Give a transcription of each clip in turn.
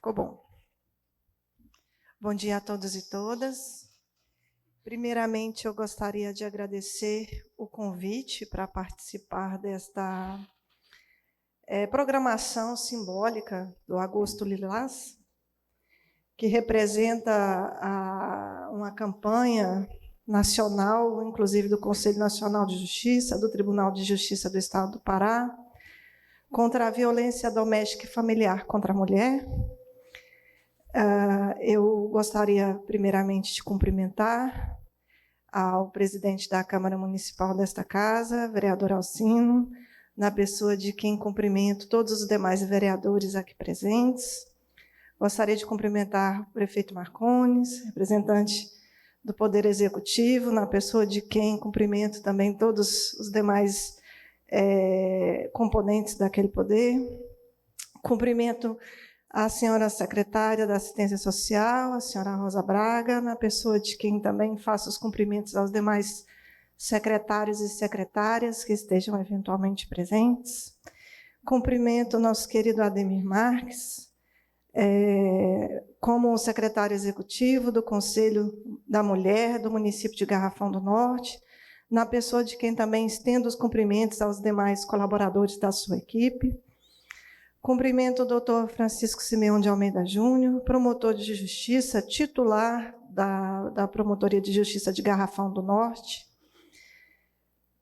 Ficou bom. Bom dia a todos e todas. Primeiramente, eu gostaria de agradecer o convite para participar desta programação simbólica do Agosto Lilás, que representa uma campanha nacional, inclusive do Conselho Nacional de Justiça, do Tribunal de Justiça do Estado do Pará, contra a violência doméstica e familiar contra a mulher. Eu gostaria, primeiramente, de cumprimentar ao presidente da Câmara Municipal desta casa, vereador Alcino, na pessoa de quem cumprimento todos os demais vereadores aqui presentes. Gostaria de cumprimentar o prefeito Marcones, representante do Poder Executivo, na pessoa de quem cumprimento também todos os demais componentes daquele poder. Cumprimento a senhora secretária da Assistência Social, a senhora Rosa Braga, na pessoa de quem também faço os cumprimentos aos demais secretários e secretárias que estejam eventualmente presentes. Cumprimento o nosso querido Ademir Marques, como secretário executivo do Conselho da Mulher do município de Garrafão do Norte, na pessoa de quem também estendo os cumprimentos aos demais colaboradores da sua equipe. Cumprimento o doutor Francisco Simeão de Almeida Júnior, promotor de justiça, titular da Promotoria de Justiça de Garrafão do Norte.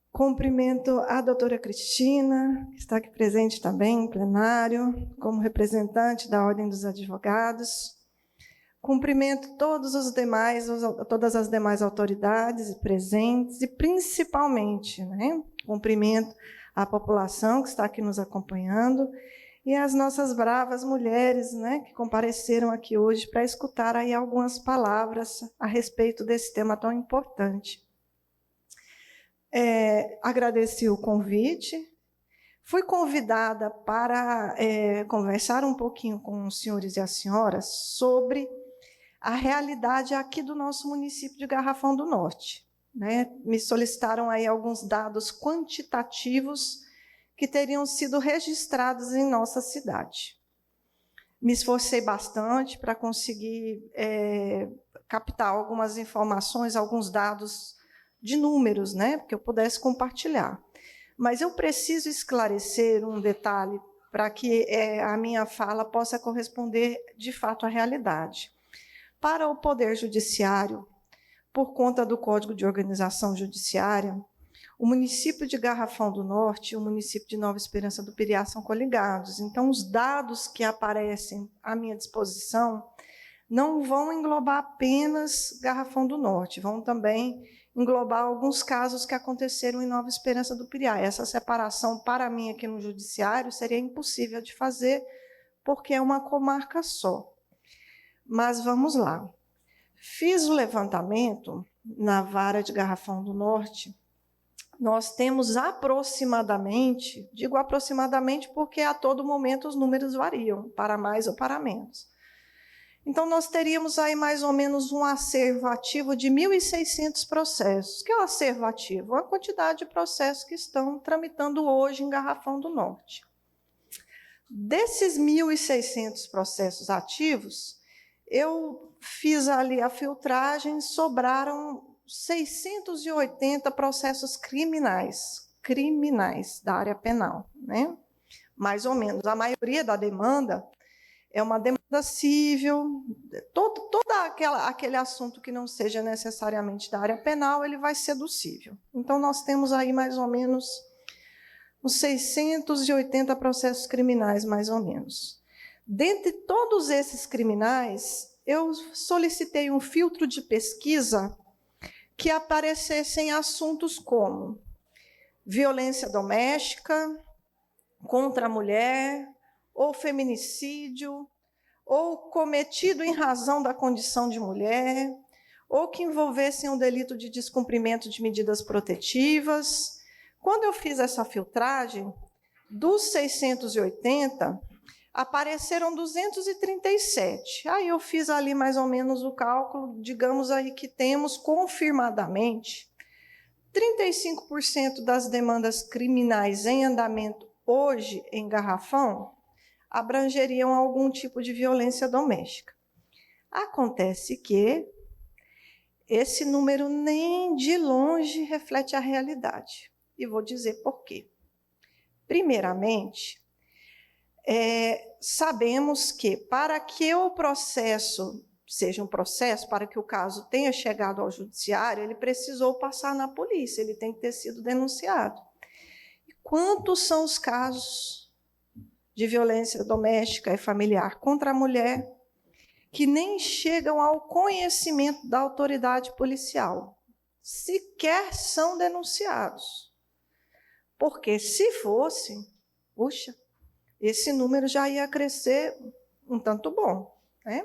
Cumprimento a doutora Cristina, que está aqui presente também em plenário, como representante da Ordem dos Advogados. Cumprimento todas as demais autoridades presentes e, principalmente, cumprimento a população que está aqui nos acompanhando e as nossas bravas mulheres, que compareceram aqui hoje para escutar aí algumas palavras a respeito desse tema tão importante. Agradeci o convite, fui convidada para conversar um pouquinho com os senhores e as senhoras sobre a realidade aqui do nosso município de Garrafão do Norte. Me solicitaram aí alguns dados quantitativos que teriam sido registrados em nossa cidade. Me esforcei bastante para conseguir captar algumas informações, alguns dados de números, que eu pudesse compartilhar. Mas eu preciso esclarecer um detalhe para que a minha fala possa corresponder, de fato, à realidade. Para o Poder Judiciário, por conta do Código de Organização Judiciária, o município de Garrafão do Norte e o município de Nova Esperança do Piriá são coligados. Então, os dados que aparecem à minha disposição não vão englobar apenas Garrafão do Norte, vão também englobar alguns casos que aconteceram em Nova Esperança do Piriá. Essa separação, para mim, aqui no Judiciário, seria impossível de fazer, porque é uma comarca só. Mas vamos lá. Fiz o levantamento na vara de Garrafão do Norte. Nós temos aproximadamente, digo aproximadamente porque a todo momento os números variam, para mais ou para menos. Então, nós teríamos aí mais ou menos um acervo ativo de 1.600 processos. O que é o acervo ativo? A quantidade de processos que estão tramitando hoje em Garrafão do Norte. Desses 1.600 processos ativos, eu fiz ali a filtragem, sobraram 680 processos criminais da área penal, mais ou menos. A maioria da demanda é uma demanda civil, todo aquele assunto que não seja necessariamente da área penal, ele vai ser do civil. Então, nós temos aí mais ou menos uns 680 processos criminais, mais ou menos. Dentre todos esses criminais, eu solicitei um filtro de pesquisa que aparecessem assuntos como violência doméstica, contra a mulher, ou feminicídio, ou cometido em razão da condição de mulher, ou que envolvessem um delito de descumprimento de medidas protetivas. Quando eu fiz essa filtragem, dos 680, apareceram 237. Aí eu fiz ali mais ou menos o cálculo, digamos aí que temos confirmadamente 35% das demandas criminais em andamento hoje em Garrafão abrangeriam algum tipo de violência doméstica. Acontece que esse número nem de longe reflete a realidade. E vou dizer por quê. Primeiramente, sabemos que para que o processo seja um processo, para que o caso tenha chegado ao judiciário, ele precisou passar na polícia, ele tem que ter sido denunciado. E quantos são os casos de violência doméstica e familiar contra a mulher que nem chegam ao conhecimento da autoridade policial, sequer são denunciados? Porque se fosse, puxa, esse número já ia crescer um tanto bom, né?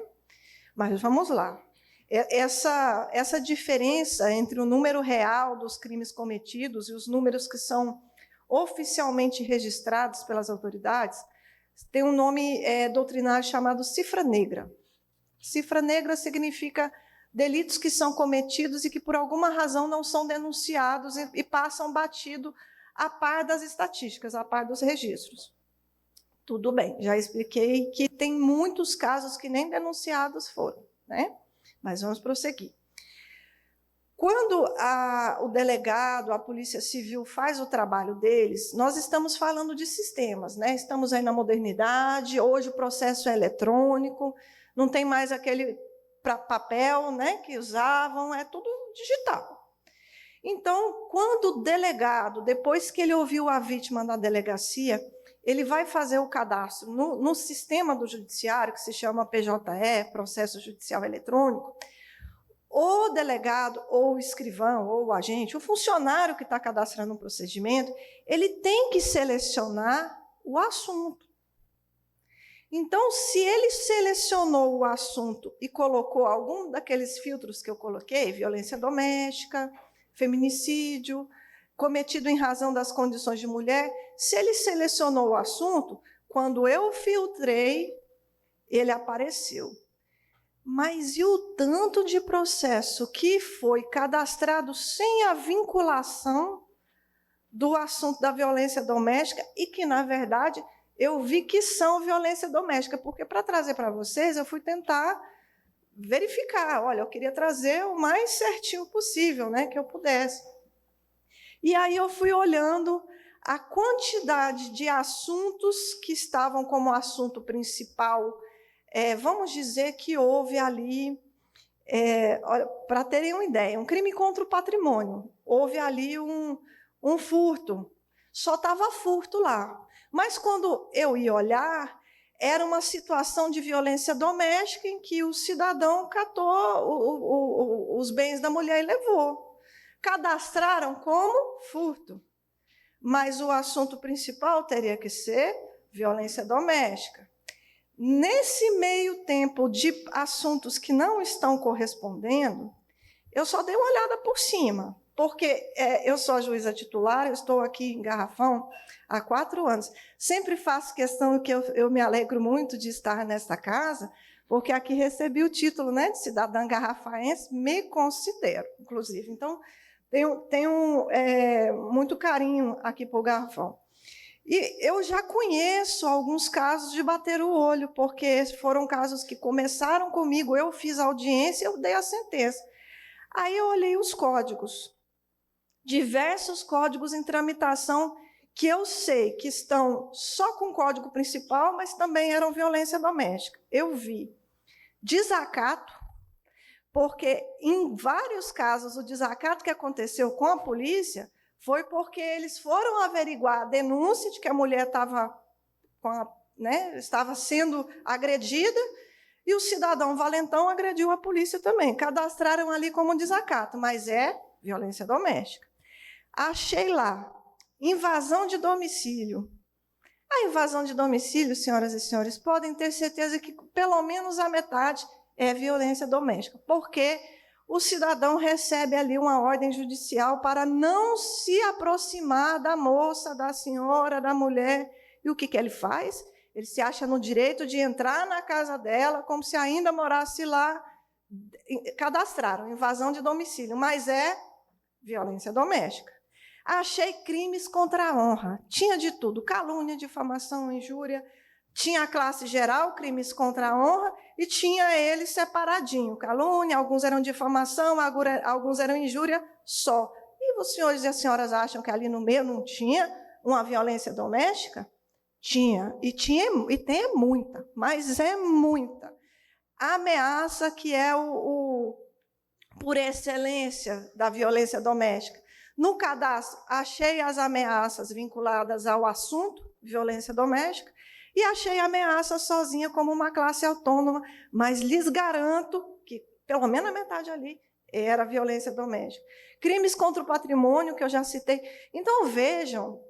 Mas vamos lá. Essa diferença entre o número real dos crimes cometidos e os números que são oficialmente registrados pelas autoridades tem um nome doutrinário chamado cifra negra. Cifra negra significa delitos que são cometidos e que, por alguma razão, não são denunciados e passam batido a par das estatísticas, a par dos registros. Tudo bem, já expliquei que tem muitos casos que nem denunciados foram, né? Mas vamos prosseguir. Quando o delegado, a Polícia Civil faz o trabalho deles, nós estamos falando de sistemas, né? Estamos aí na modernidade, hoje o processo é eletrônico, não tem mais aquele papel, né, que usavam, é tudo digital. Então, quando o delegado, depois que ele ouviu a vítima na delegacia, ele vai fazer o cadastro no sistema do judiciário, que se chama PJE, Processo Judicial Eletrônico, o delegado, ou o escrivão, ou o agente, o funcionário que está cadastrando um procedimento, ele tem que selecionar o assunto. Então, se ele selecionou o assunto e colocou algum daqueles filtros que eu coloquei, violência doméstica, feminicídio, cometido em razão das condições de mulher, se ele selecionou o assunto, quando eu filtrei, ele apareceu. Mas e o tanto de processo que foi cadastrado sem a vinculação do assunto da violência doméstica e que, na verdade, eu vi que são violência doméstica, porque para trazer para vocês, eu fui tentar verificar, olha, eu queria trazer o mais certinho possível, né, que eu pudesse. E aí eu fui olhando a quantidade de assuntos que estavam como assunto principal. Vamos dizer que houve ali, para terem uma ideia, um crime contra o patrimônio. Houve ali um furto, só estava furto lá. Mas, quando eu ia olhar, era uma situação de violência doméstica em que o cidadão catou os bens da mulher e levou. Cadastraram como furto. Mas o assunto principal teria que ser violência doméstica. Nesse meio tempo de assuntos que não estão correspondendo, eu só dei uma olhada por cima, porque eu sou a juíza titular, eu estou aqui em Garrafão há 4 anos. Sempre faço questão que eu me alegro muito de estar nesta casa, porque aqui recebi o título, né, de cidadã garrafaense, me considero, inclusive. Então, tenho muito carinho aqui por Garrafão. E eu já conheço alguns casos de bater o olho, porque foram casos que começaram comigo, eu fiz a audiência, eu dei a sentença. Aí eu olhei os códigos, diversos códigos em tramitação, que eu sei que estão só com o código principal, mas também eram violência doméstica. Eu vi desacato, porque em vários casos o desacato que aconteceu com a polícia foi porque eles foram averiguar a denúncia de que a mulher estava sendo agredida, e o cidadão valentão agrediu a polícia também. Cadastraram ali como desacato, mas é violência doméstica. Achei lá, invasão de domicílio. A invasão de domicílio, senhoras e senhores, podem ter certeza que pelo menos a metade é violência doméstica, porque o cidadão recebe ali uma ordem judicial para não se aproximar da moça, da senhora, da mulher. E o que ele faz? Ele se acha no direito de entrar na casa dela como se ainda morasse lá. Cadastraram invasão de domicílio, mas é violência doméstica. Achei crimes contra a honra. Tinha de tudo: calúnia, difamação, injúria, Tinha a classe geral, crimes contra a honra, e tinha ele separadinho, calúnia, alguns eram difamação, alguns eram injúria só. E os senhores e as senhoras acham que ali no meio não tinha uma violência doméstica? Tinha, e tem muita, mas é muita. A ameaça que é por excelência da violência doméstica. No cadastro, achei as ameaças vinculadas ao assunto, violência doméstica, e achei a ameaça sozinha como uma classe autônoma, mas lhes garanto que, pelo menos a metade ali, era violência doméstica. Crimes contra o patrimônio, que eu já citei. Então, vejam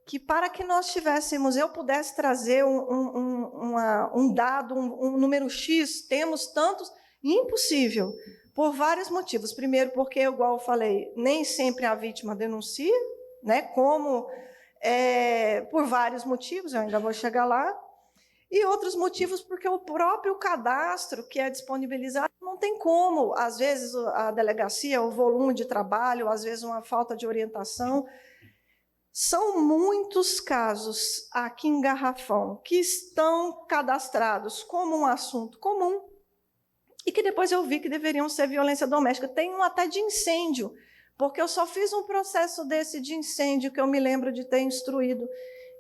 que para que nós tivéssemos, eu pudesse trazer um dado, um número X, temos tantos, impossível, por vários motivos. Primeiro, porque, igual eu falei, nem sempre a vítima denuncia, né, como por vários motivos, eu ainda vou chegar lá, e outros motivos porque o próprio cadastro que é disponibilizado não tem como, às vezes a delegacia, o volume de trabalho, às vezes uma falta de orientação. São muitos casos aqui em Garrafão que estão cadastrados como um assunto comum e que depois eu vi que deveriam ser violência doméstica. Tem um até de incêndio, porque eu só fiz um processo desse de incêndio que eu me lembro de ter instruído.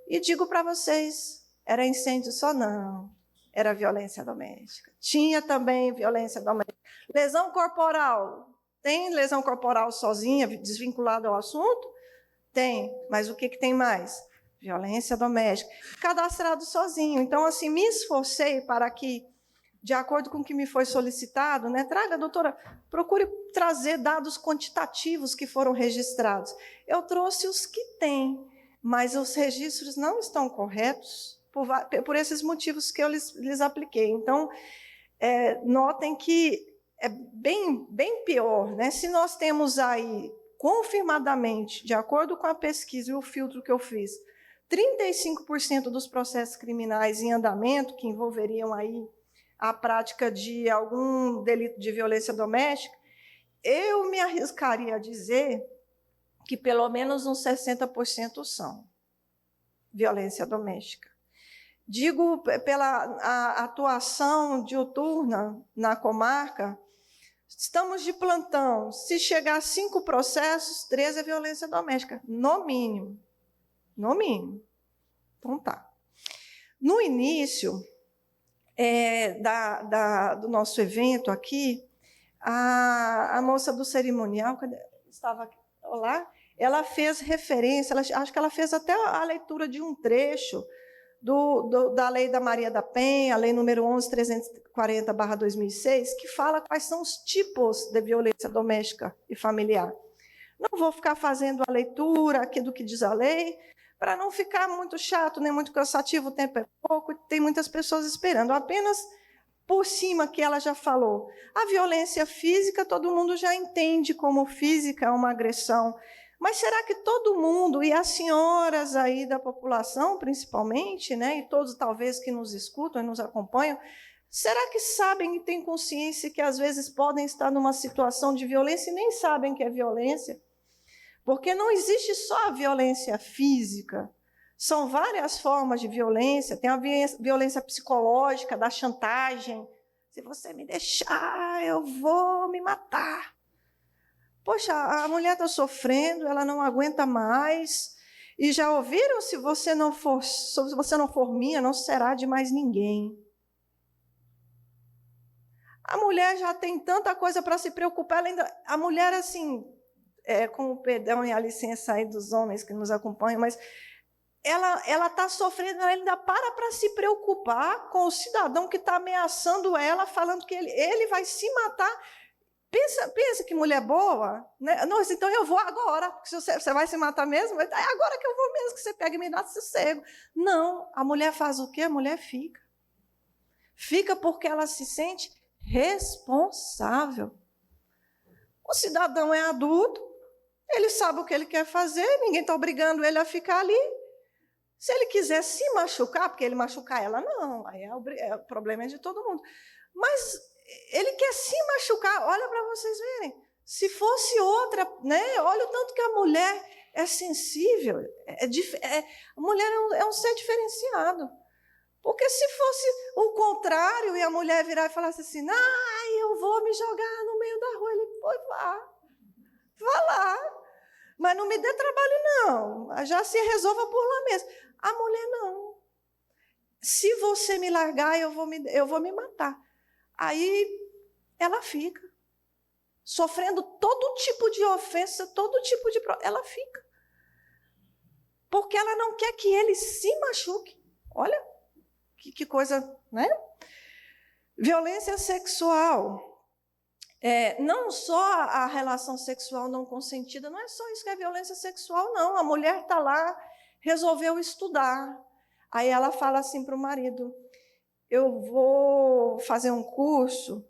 E digo para vocês, era incêndio só? Não, era violência doméstica. Tinha também violência doméstica. Lesão corporal. Tem lesão corporal sozinha, desvinculada ao assunto? Tem, mas o que tem mais? Violência doméstica. Cadastrado sozinho. Então, assim, me esforcei para que, de acordo com o que me foi solicitado, né, traga, doutora, procure trazer dados quantitativos que foram registrados. Eu trouxe os que tem, mas os registros não estão corretos por esses motivos que eu lhes apliquei. Então, notem que é bem pior, né? Se nós temos aí, confirmadamente, de acordo com a pesquisa e o filtro que eu fiz, 35% dos processos criminais em andamento, que envolveriam aí a prática de algum delito de violência doméstica, eu me arriscaria a dizer que pelo menos uns 60% são violência doméstica. Digo, pela atuação diuturna na comarca, estamos de plantão. Se chegar a 5 processos, 3 é violência doméstica, no mínimo. No mínimo. Então, tá. No início do nosso evento aqui, a moça do cerimonial, estava lá, ela fez referência, acho que ela fez até a leitura de um trecho da Lei da Maria da Penha, a Lei número 11.340/2006, que fala quais são os tipos de violência doméstica e familiar. Não vou ficar fazendo a leitura aqui do que diz a lei, para não ficar muito chato, nem muito cansativo, o tempo é pouco, tem muitas pessoas esperando. Apenas por cima que ela já falou. A violência física, todo mundo já entende como física, uma agressão. Mas será que todo mundo, e as senhoras aí da população, principalmente, né, e todos talvez que nos escutam e nos acompanham, será que sabem e têm consciência que às vezes podem estar numa situação de violência e nem sabem que é violência? Porque não existe só a violência física, são várias formas de violência. Tem a violência psicológica, da chantagem. Se você me deixar, eu vou me matar. Poxa, a mulher está sofrendo, ela não aguenta mais. E já ouviram? Se você não for minha, não será de mais ninguém. A mulher já tem tanta coisa para se preocupar. A mulher, assim, com o perdão e a licença aí dos homens que nos acompanham, mas ela está sofrendo, ela ainda para se preocupar com o cidadão que está ameaçando ela, falando que ele vai se matar. Pensa que mulher boa, né? Nossa, então eu vou agora, porque você vai se matar mesmo? É agora que eu vou mesmo, que você pega e me dá sossego. Não, a mulher faz o quê? A mulher fica. Fica porque ela se sente responsável. O cidadão é adulto, ele sabe o que ele quer fazer, ninguém está obrigando ele a ficar ali. Se ele quiser se machucar, porque ele machucar ela, não, aí o problema é de todo mundo. Mas ele quer se machucar, olha para vocês verem. Se fosse outra, né? Olha o tanto que a mulher é sensível. A mulher é um ser diferenciado. Porque se fosse o contrário e a mulher virar e falasse assim, eu vou me jogar no meio da rua, ele, pois vá lá. Mas não me dê trabalho, não. Já se resolva por lá mesmo. A mulher, não. Se você me largar, eu vou me matar. Aí ela fica. Sofrendo todo tipo de ofensa, todo tipo de... Ela fica. Porque ela não quer que ele se machuque. Olha, que coisa, né? Violência sexual. Não só a relação sexual não consentida, não é só isso que é violência sexual, não. A mulher está lá, resolveu estudar. Aí ela fala assim para o marido, eu vou fazer um curso,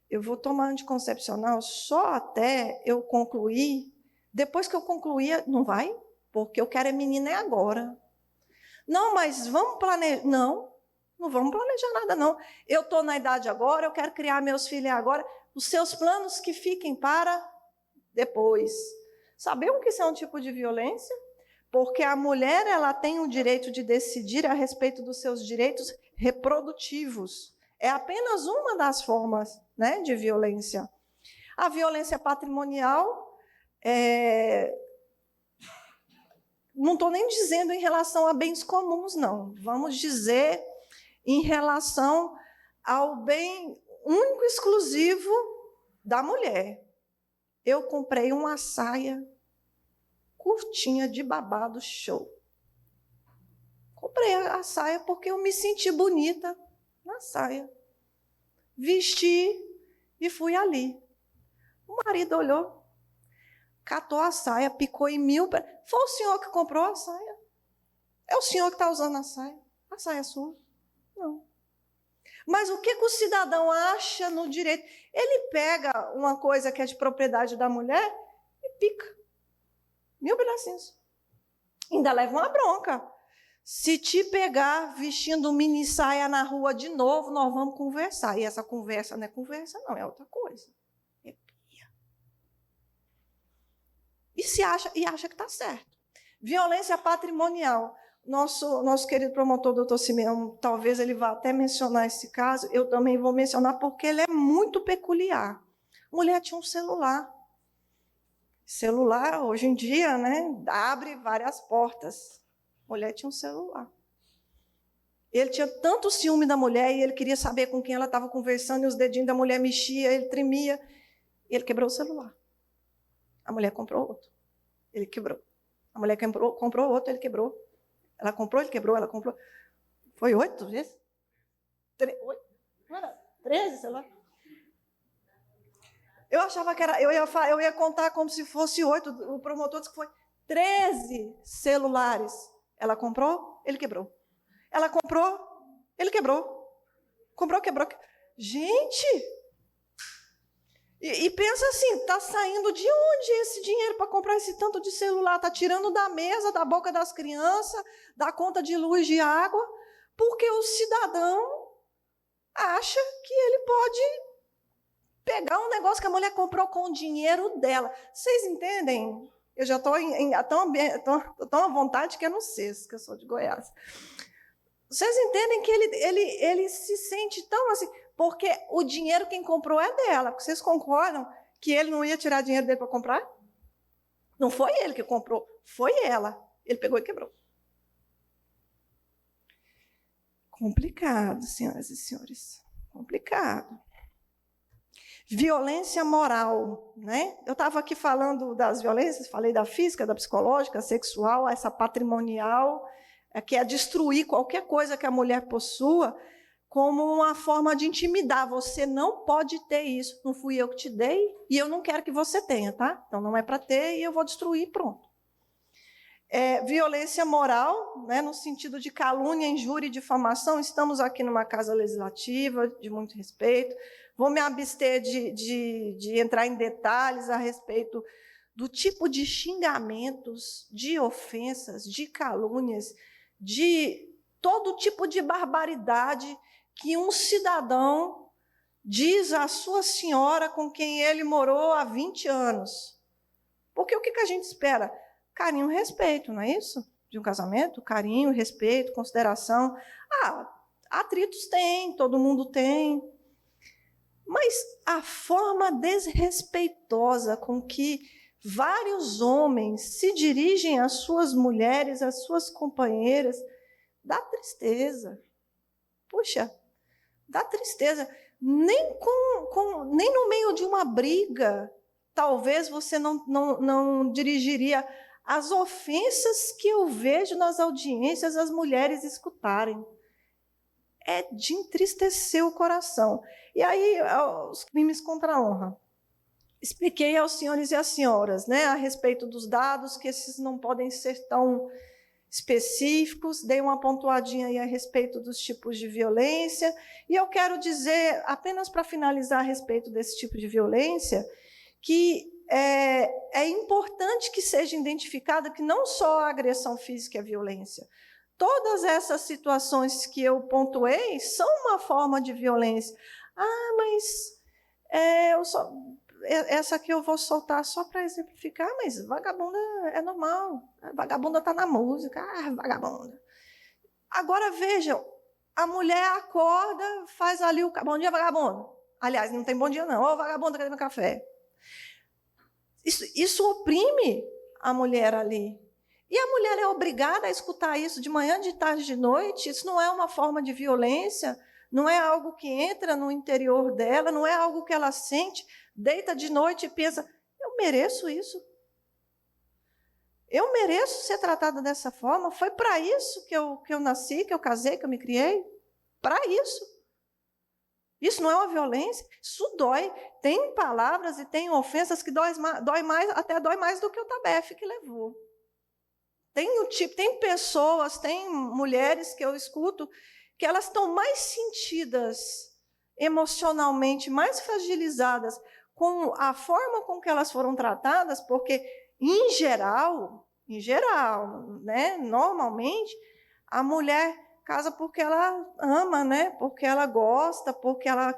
eu vou tomar anticoncepcional só até eu concluir. Depois que eu concluir, não vai? Porque eu quero menina agora. Não, mas vamos planejar. Não vamos planejar nada, não. Eu estou na idade agora, eu quero criar meus filhos agora. Os seus planos que fiquem para depois. Sabemos que isso é um tipo de violência? Porque a mulher ela tem o direito de decidir a respeito dos seus direitos reprodutivos. É apenas uma das formas, né, de violência. A violência patrimonial, não estou nem dizendo em relação a bens comuns, não. Vamos dizer em relação ao bem único e exclusivo da mulher. Eu comprei uma saia curtinha de babado show. Comprei a saia porque eu me senti bonita na saia. Vesti e fui ali. O marido olhou, catou a saia, picou em 1000. Foi o senhor que comprou a saia? É o senhor que está usando a saia? A saia é sua? Não. Mas o que o cidadão acha no direito? Ele pega uma coisa que é de propriedade da mulher e pica. 1000 pedacinhos. Ainda leva uma bronca. Se te pegar vestindo mini saia na rua de novo, nós vamos conversar. E essa conversa não é conversa, não, é outra coisa. É pia. E acha que está certo. Violência patrimonial. Nosso querido promotor, doutor Simeão, talvez ele vá até mencionar esse caso, eu também vou mencionar, porque ele é muito peculiar. A mulher tinha um celular. Celular, hoje em dia, né, abre várias portas. A mulher tinha um celular. Ele tinha tanto ciúme da mulher, e ele queria saber com quem ela estava conversando, e os dedinhos da mulher mexiam, ele tremia. E ele quebrou o celular. A mulher comprou outro. Ele quebrou. A mulher comprou outro, ele quebrou. Ela comprou, ele quebrou, ela comprou. Foi 8 vezes? 8? Não era 13, sei lá. Eu achava que era... Eu ia contar como se fosse 8. O promotor disse que foi 13 celulares. Ela comprou, ele quebrou. Ela comprou, ele quebrou. Comprou, quebrou. Gente! E pensa assim, está saindo de onde esse dinheiro para comprar esse tanto de celular? Está tirando da mesa, da boca das crianças, da conta de luz, de água, porque o cidadão acha que ele pode pegar um negócio que a mulher comprou com o dinheiro dela. Vocês entendem? Eu já estou tão à vontade que eu não sei, que eu sou de Goiás. Vocês entendem que ele se sente tão assim... Porque o dinheiro quem comprou é dela. Vocês concordam que ele não ia tirar dinheiro dele para comprar? Não foi ele que comprou, foi ela. Ele pegou e quebrou. Complicado, senhoras e senhores. Complicado. Violência moral, né? Eu estava aqui falando das violências, falei da física, da psicológica, sexual, essa patrimonial, que é destruir qualquer coisa que a mulher possua, como uma forma de intimidar. Você não pode ter isso. Não fui eu que te dei e eu não quero que você tenha, tá? Então não é para ter e eu vou destruir, pronto. Violência moral, né, no sentido de calúnia, injúria e difamação. Estamos aqui numa casa legislativa, de muito respeito. Vou me abster de entrar em detalhes a respeito do tipo de xingamentos, de ofensas, de calúnias, de todo tipo de barbaridade que um cidadão diz à sua senhora com quem ele morou há 20 anos. Porque o que a gente espera? Carinho e respeito, não é isso? De um casamento, carinho, respeito, consideração. Atritos tem, todo mundo tem. Mas a forma desrespeitosa com que vários homens se dirigem às suas mulheres, às suas companheiras, dá tristeza. Puxa, dá tristeza. Nem no meio de uma briga, talvez você não dirigiria as ofensas que eu vejo nas audiências as mulheres escutarem. É de entristecer o coração. E aí, os crimes contra a honra. Expliquei aos senhores e às senhoras, né, a respeito dos dados, que esses não podem ser tão específicos, dei uma pontuadinha aí a respeito dos tipos de violência, e eu quero dizer, apenas para finalizar a respeito desse tipo de violência, que é importante que seja identificada que não só a agressão física é violência. Todas essas situações que eu pontuei são uma forma de violência. Mas essa aqui eu vou soltar só para exemplificar, mas vagabunda é normal. Vagabunda está na música. Vagabunda. Agora, vejam, a mulher acorda, faz ali o... Bom dia, vagabunda. Aliás, não tem bom dia, não. Ô, vagabunda, cadê meu café? Isso oprime a mulher ali. E a mulher é obrigada a escutar isso de manhã, de tarde, de noite. Isso não é uma forma de violência, não é algo que entra no interior dela, não é algo que ela sente, deita de noite e pensa, eu mereço isso. Eu mereço ser tratada dessa forma. Foi para isso que eu nasci, que eu casei, que eu me criei. Para isso. Isso não é uma violência, isso dói. Tem palavras e tem ofensas que dói mais, até dói mais do que o tabefe que levou. Tem pessoas, tem mulheres que eu escuto, que elas estão mais sentidas emocionalmente, mais fragilizadas com a forma com que elas foram tratadas, porque, em geral, né, normalmente, a mulher casa porque ela ama, né, porque ela gosta, porque ela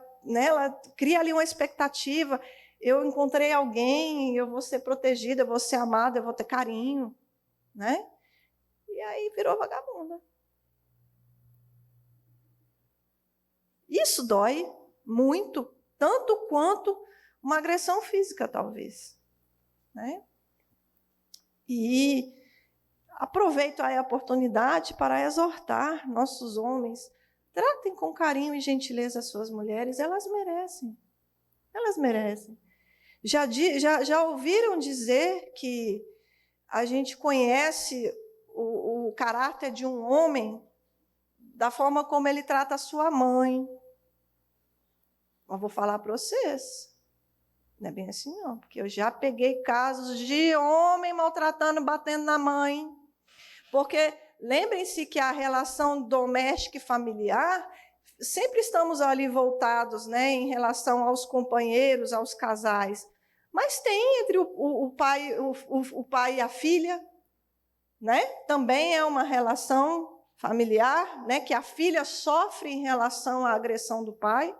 cria ali uma expectativa. Eu encontrei alguém, eu vou ser protegida, eu vou ser amada, eu vou ter carinho. Né? E aí virou vagabunda. Isso dói muito, tanto quanto uma agressão física, talvez. Né? E aproveito aí a oportunidade para exortar nossos homens, tratem com carinho e gentileza as suas mulheres, elas merecem. Elas merecem. Já ouviram dizer que a gente conhece o caráter de um homem da forma como ele trata a sua mãe. Mas vou falar para vocês, não é bem assim não, porque eu já peguei casos de homem maltratando, batendo na mãe. Porque lembrem-se que a relação doméstica e familiar, sempre estamos ali voltados, né, em relação aos companheiros, aos casais. Mas tem entre o pai e a filha, né? Também é uma relação familiar, né? Que a filha sofre em relação à agressão do pai.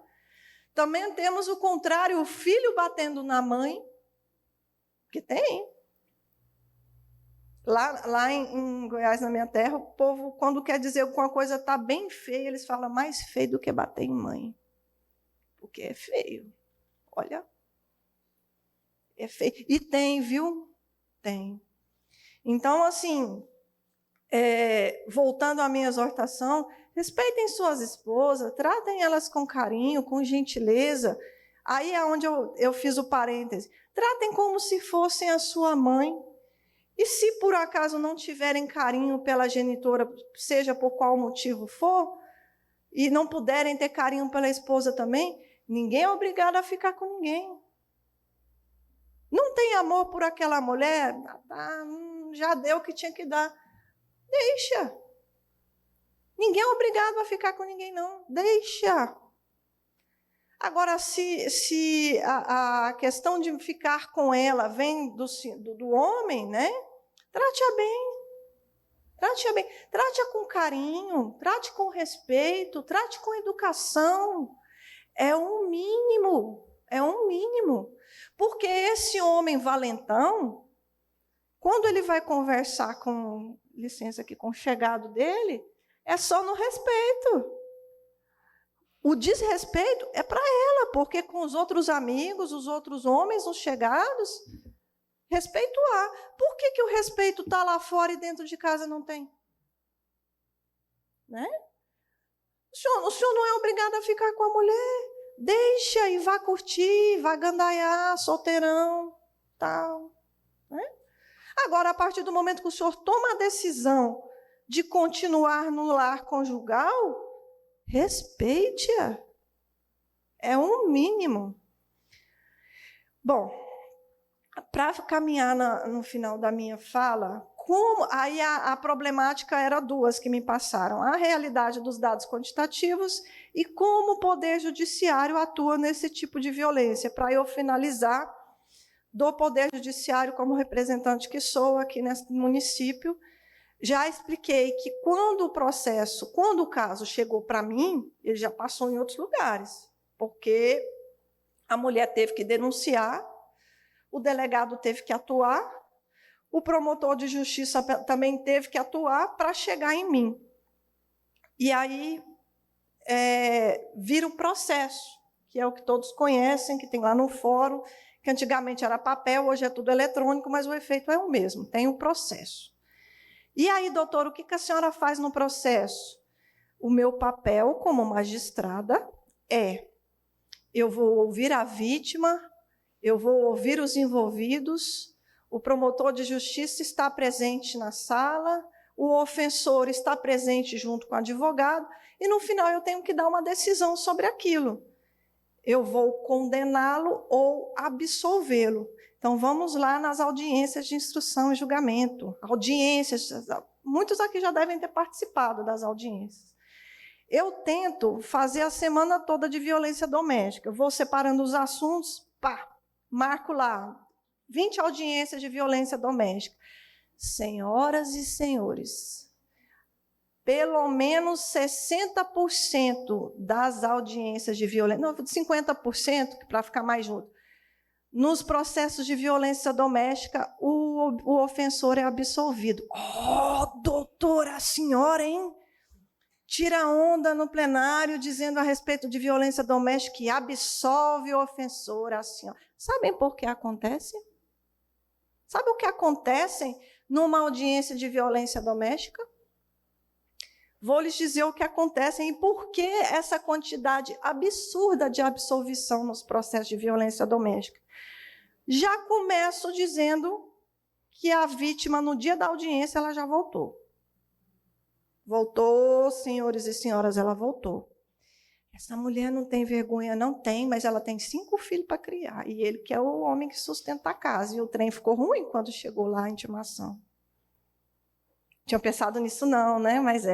Também temos o contrário, o filho batendo na mãe, que tem. Lá em Goiás, na minha terra, o povo, quando quer dizer que uma coisa está bem feia, eles falam mais feio do que bater em mãe. Porque é feio. Olha. É feio. E tem, viu? Tem. Então, assim, voltando à minha exortação, respeitem suas esposas, tratem elas com carinho, com gentileza. Aí é onde eu fiz o parêntese. Tratem como se fossem a sua mãe. E se por acaso não tiverem carinho pela genitora, seja por qual motivo for, e não puderem ter carinho pela esposa também, ninguém é obrigado a ficar com ninguém. Não tem amor por aquela mulher? Já deu o que tinha que dar. Deixa. Ninguém é obrigado a ficar com ninguém, não. Deixa. Agora, se a questão de ficar com ela vem do homem, né? Trate-a bem. Trate-a bem. Trate-a com carinho, trate com respeito, trate com educação. É um mínimo. É um mínimo. Porque esse homem valentão, quando ele vai conversar com, licença aqui, com o chegado dele, é só no respeito. O desrespeito é para ela, porque com os outros amigos, os outros homens, os chegados, respeito há. Por que o respeito está lá fora e dentro de casa não tem? Né? O senhor não é obrigado a ficar com a mulher. Deixa e vá curtir, vá gandaiar, solteirão, tal. Né? Agora, a partir do momento que o senhor toma a decisão de continuar no lar conjugal, respeite-a. É um mínimo. Bom, para caminhar no final da minha fala, aí a problemática era duas que me passaram: a realidade dos dados quantitativos e como o Poder Judiciário atua nesse tipo de violência. Para eu finalizar, do Poder Judiciário, como representante que sou aqui nesse município, já expliquei que quando o caso chegou para mim, ele já passou em outros lugares, porque a mulher teve que denunciar, o delegado teve que atuar, o promotor de justiça também teve que atuar para chegar em mim. E aí vira um processo, que é o que todos conhecem, que tem lá no fórum, que antigamente era papel, hoje é tudo eletrônico, mas o efeito é o mesmo, tem um processo. E aí, doutor, o que a senhora faz no processo? O meu papel como magistrada eu vou ouvir a vítima, eu vou ouvir os envolvidos, o promotor de justiça está presente na sala, o ofensor está presente junto com o advogado, e no final eu tenho que dar uma decisão sobre aquilo. Eu vou condená-lo ou absolvê-lo. Então, vamos lá nas audiências de instrução e julgamento. Audiências, muitos aqui já devem ter participado das audiências. Eu tento fazer a semana toda de violência doméstica. Eu vou separando os assuntos, marco lá, 20 audiências de violência doméstica. Senhoras e senhores, pelo menos 60% das audiências de violência, não, 50%, para ficar mais junto, nos processos de violência doméstica, o ofensor é absolvido. Oh, doutora, a senhora, hein? Tira onda no plenário dizendo a respeito de violência doméstica que absolve o ofensor, a senhora. Sabem por que acontece? Sabe o que acontece numa audiência de violência doméstica? Vou lhes dizer o que acontece e por que essa quantidade absurda de absolvição nos processos de violência doméstica. Já começo dizendo que a vítima, no dia da audiência, ela já voltou. Voltou, senhores e senhoras, ela voltou. Essa mulher não tem vergonha, não tem, mas ela tem 5 filhos para criar. E ele que é o homem que sustenta a casa. E o trem ficou ruim quando chegou lá a intimação. Tinha pensado nisso não, né? Mas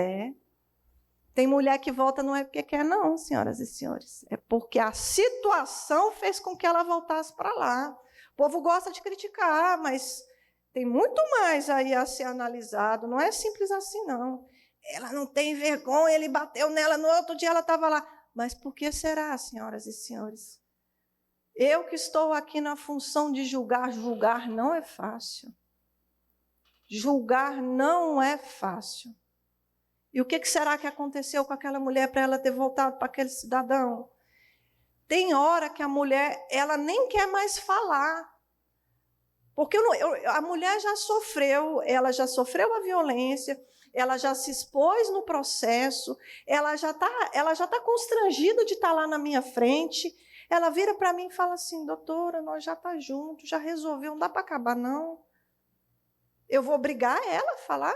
Tem mulher que volta não é porque quer não, senhoras e senhores. É porque a situação fez com que ela voltasse para lá. O povo gosta de criticar, mas tem muito mais aí a ser analisado. Não é simples assim, não. Ela não tem vergonha, ele bateu nela, no outro dia ela estava lá. Mas por que será, senhoras e senhores? Eu que estou aqui na função de julgar não é fácil. Julgar não é fácil. E o que será que aconteceu com aquela mulher para ela ter voltado para aquele cidadão? Tem hora que a mulher ela nem quer mais falar. Porque a mulher ela já sofreu a violência, ela já se expôs no processo, ela já tá constrangida de estar lá na minha frente. Ela vira para mim e fala assim: doutora, nós já estamos juntos, já resolveu, não dá para acabar, não. Eu vou obrigar ela a falar?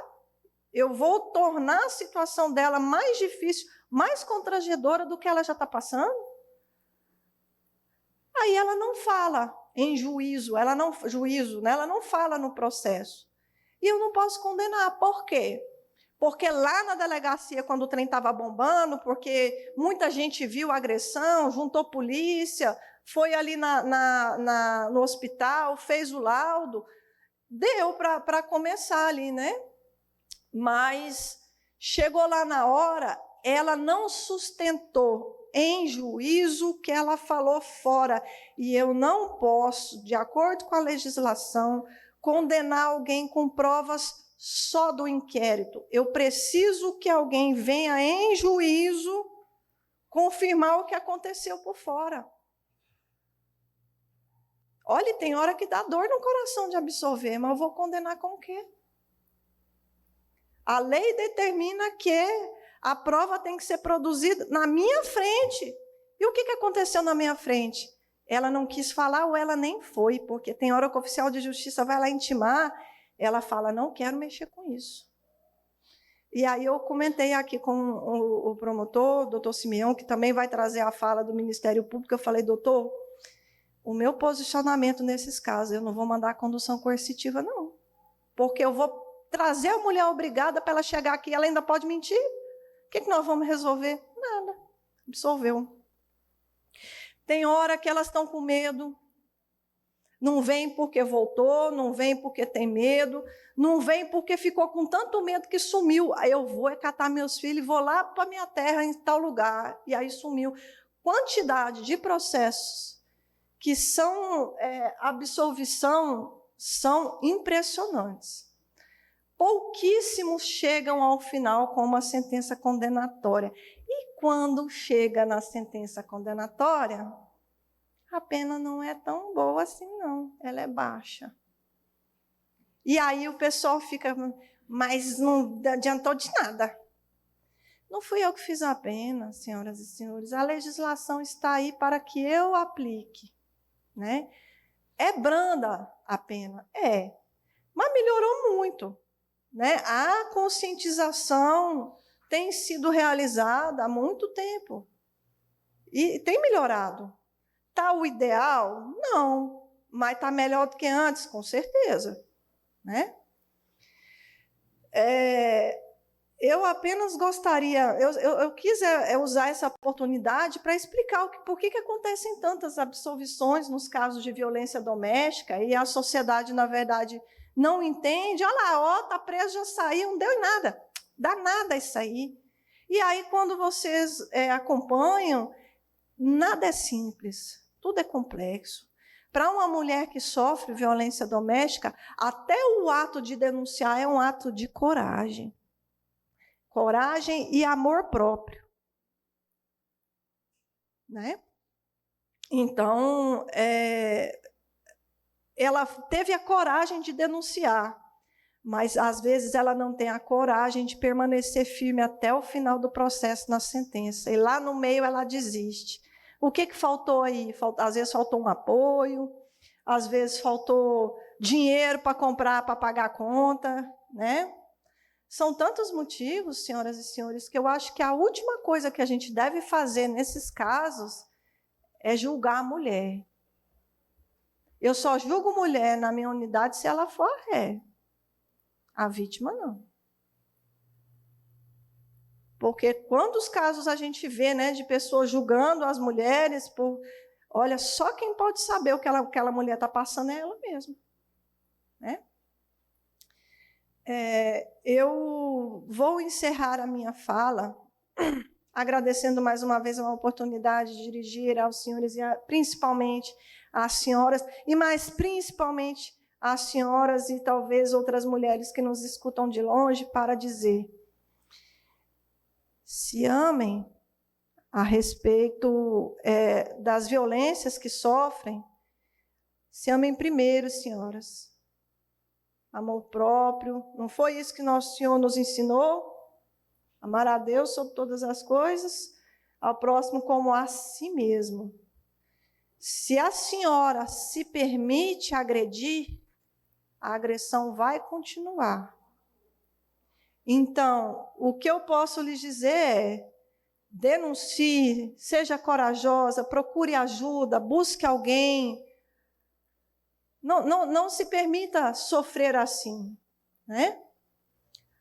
Eu vou tornar a situação dela mais difícil, mais constrangedora do que ela já está passando? Aí ela não fala em juízo, ela não fala no processo. E eu não posso condenar. Por quê? Porque lá na delegacia, quando o trem estava bombando, porque muita gente viu a agressão, juntou polícia, foi ali no hospital, fez o laudo, deu para começar ali, né? Mas chegou lá na hora, ela não sustentou em juízo o que ela falou fora. E eu não posso, de acordo com a legislação, condenar alguém com provas só do inquérito. Eu preciso que alguém venha em juízo confirmar o que aconteceu por fora. Olha, tem hora que dá dor no coração de absorver, mas eu vou condenar com o quê? A lei determina que a prova tem que ser produzida na minha frente. E o que aconteceu na minha frente? Ela não quis falar ou ela nem foi, porque tem hora que o oficial de justiça vai lá intimar, ela fala, não quero mexer com isso. E aí eu comentei aqui com o promotor, o doutor Simeão, que também vai trazer a fala do Ministério Público, eu falei, doutor, o meu posicionamento nesses casos, eu não vou mandar a condução coercitiva, não. Porque eu vou trazer a mulher obrigada para ela chegar aqui, ela ainda pode mentir? O que nós vamos resolver? Nada. Absolveu. Tem hora que elas estão com medo. Não vem porque voltou, não vem porque tem medo, não vem porque ficou com tanto medo que sumiu. Aí eu vou catar meus filhos e vou lá para a minha terra, em tal lugar. E aí sumiu. Quantidade de processos que são absolvição são impressionantes. Pouquíssimos chegam ao final com uma sentença condenatória. E quando chega na sentença condenatória, a pena não é tão boa assim, não. Ela é baixa. E aí o pessoal fica, mas não adiantou de nada. Não fui eu que fiz a pena, senhoras e senhores. A legislação está aí para que eu aplique. Né? É branda a pena? É. Mas melhorou muito. Né? A conscientização tem sido realizada há muito tempo. E tem melhorado. Está o ideal? Não. Mas está melhor do que antes, com certeza. Né? Eu apenas gostaria... Eu quis usar essa oportunidade para explicar por que acontecem tantas absolvições nos casos de violência doméstica e a sociedade, na verdade, não entende. Olha lá, está preso, já saiu, não deu em nada. Dá nada isso aí. E aí, quando vocês acompanham, nada é simples, tudo é complexo. Para uma mulher que sofre violência doméstica, até o ato de denunciar é um ato de coragem. Coragem e amor próprio. Né? Então, ela teve a coragem de denunciar, mas, às vezes, ela não tem a coragem de permanecer firme até o final do processo na sentença. E lá no meio ela desiste. O que faltou aí? Às vezes faltou um apoio, às vezes faltou dinheiro para comprar, para pagar a conta. Né? São tantos motivos, senhoras e senhores, que eu acho que a última coisa que a gente deve fazer nesses casos é julgar a mulher. Eu só julgo mulher na minha unidade se ela for ré. A vítima, não. Porque quantos casos a gente vê, né, de pessoas julgando as mulheres por... Olha, só quem pode saber o que aquela mulher está passando é ela mesma. Né? Eu vou encerrar a minha fala agradecendo mais uma vez a oportunidade de dirigir aos senhores e principalmente às senhoras, e mais principalmente às senhoras e talvez outras mulheres que nos escutam de longe, para dizer: se amem a respeito das violências que sofrem, se amem primeiro, senhoras. Amor próprio, não foi isso que nosso Senhor nos ensinou? Amar a Deus sobre todas as coisas, ao próximo como a si mesmo. Se a senhora se permite agredir, a agressão vai continuar. Então, o que eu posso lhes dizer é: denuncie, seja corajosa, procure ajuda, busque alguém. Não se permita sofrer assim. Né?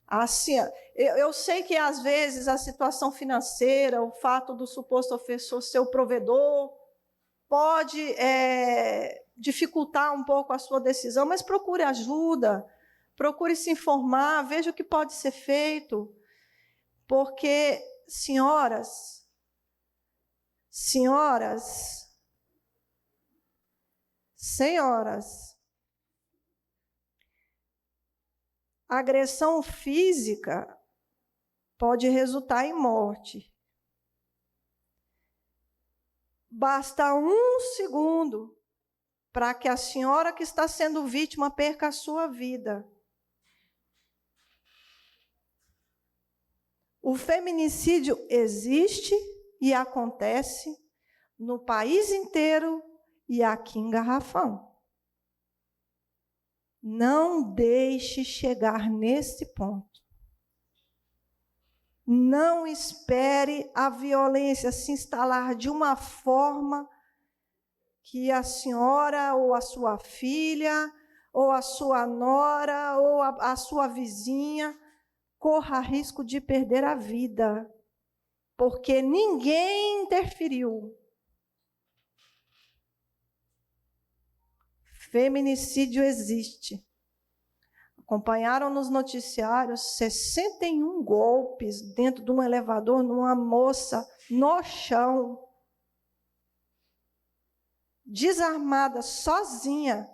Assim, eu sei que, às vezes, a situação financeira, o fato do suposto ofensor ser o provedor, pode dificultar um pouco a sua decisão, mas procure ajuda, procure se informar, veja o que pode ser feito, porque, senhoras, a agressão física pode resultar em morte. Basta 1 segundo para que a senhora que está sendo vítima perca a sua vida. O feminicídio existe e acontece no país inteiro e aqui em Garrafão. Não deixe chegar nesse ponto. Não espere a violência se instalar de uma forma que a senhora ou a sua filha ou a sua nora ou a sua vizinha corra risco de perder a vida, porque ninguém interferiu. Feminicídio existe. Acompanharam nos noticiários 61 golpes dentro de um elevador numa moça no chão, desarmada, sozinha.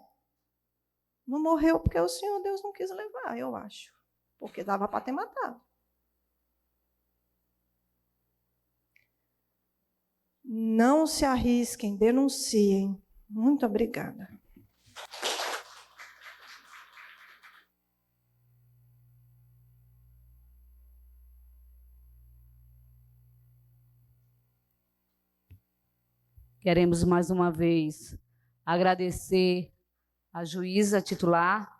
Não morreu porque o Senhor Deus não quis levar, eu acho, porque dava para ter matado. Não se arrisquem, denunciem. Muito obrigada. Queremos mais uma vez agradecer a juíza titular,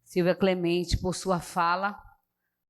Silvia Clemente, por sua fala.